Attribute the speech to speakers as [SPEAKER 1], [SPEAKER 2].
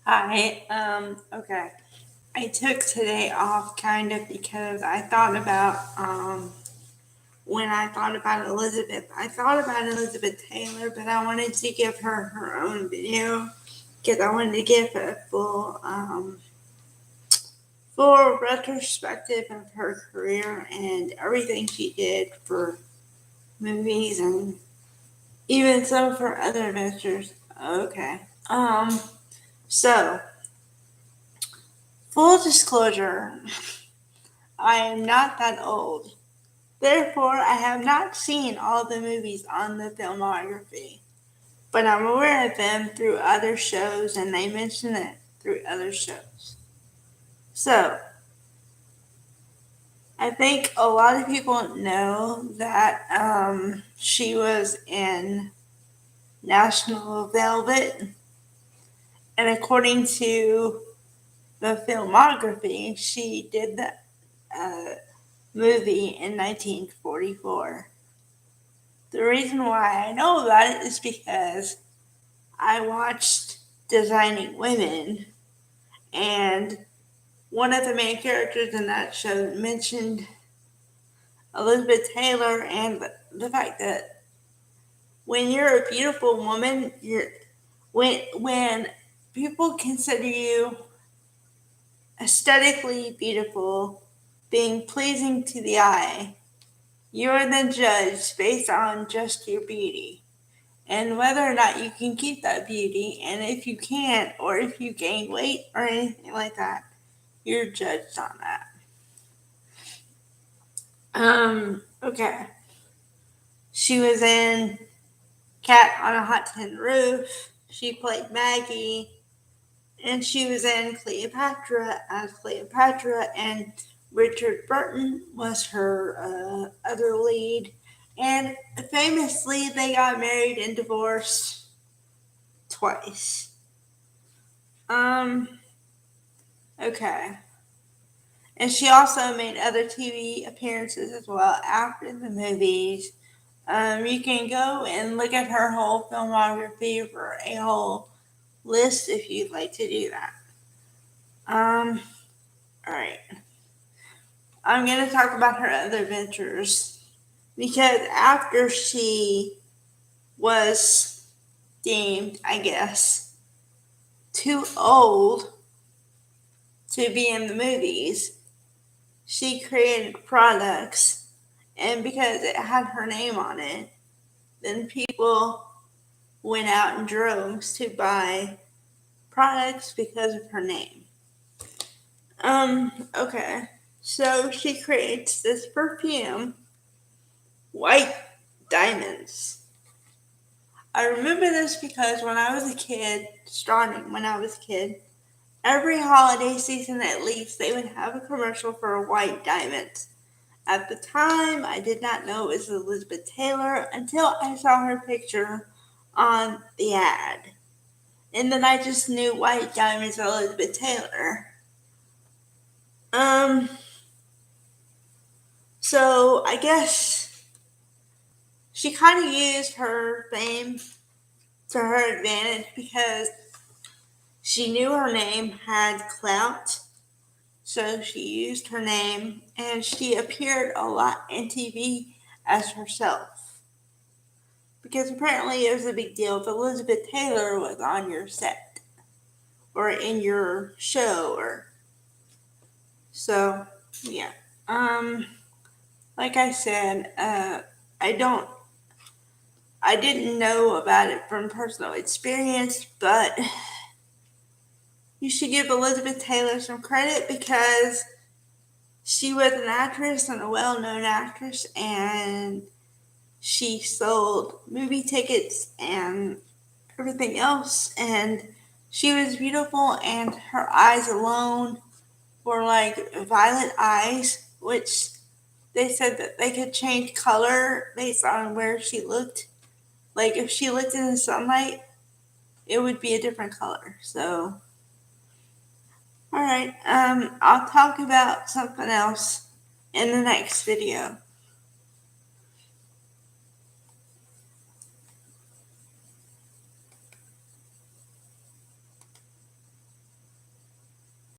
[SPEAKER 1] Hi. Okay. I took today off kind of because I thought about when I thought about Elizabeth Taylor, but I wanted to give her her own video because I wanted to give a full retrospective of her career and everything she did for movies and even some of her other ventures. Okay. So full disclosure, I am not that old. Therefore, I have not seen all the movies on the filmography, but I'm aware of them through other shows and they mention it through other shows. So, I think a lot of people know that she was in National Velvet, and according to the filmography, she did the movie in 1944. The reason why I know about it is because I watched Designing Women, and one of the main characters in that show mentioned Elizabeth Taylor and the fact that when you're a beautiful woman, when people consider you aesthetically beautiful, being pleasing to the eye, you are then judged based on just your beauty and whether or not you can keep that beauty. And if you can't, or if you gain weight or anything like that, you're judged on that. Okay. She was in Cat on a Hot Tin Roof. She played Maggie, and she was in Cleopatra as Cleopatra, and Richard Burton was her other lead. And famously, they got married and divorced twice. Okay. And she also made other TV appearances as well after the movies. You can go and look at her whole filmography for a whole list if you'd like to do that. Alright. I'm going to talk about her other ventures because after she was deemed, I guess, too old to be in the movies, she created products, and because it had her name on it, then people went out in droves to buy products because of her name. Okay. So she creates this perfume, White Diamonds. I remember this because when I was a kid, every holiday season at least, they would have a commercial for White Diamonds. At the time, I did not know it was Elizabeth Taylor until I saw her picture on the ad. And then I just knew White Diamonds Elizabeth Taylor. So I guess she kind of used her fame to her advantage because she knew her name had clout. So she used her name and she appeared a lot in TV as herself. Because apparently it was a big deal if Elizabeth Taylor was on your set or in your show or so yeah. Like I said, I didn't know about it from personal experience, but you should give Elizabeth Taylor some credit because she was an actress and a well-known actress, and she sold movie tickets and everything else, and she was beautiful, and her eyes alone were like violet eyes, which they said that they could change color based on where she looked. Like if she looked in the sunlight, it would be a different color. So, all right, I'll talk about something else in the next video.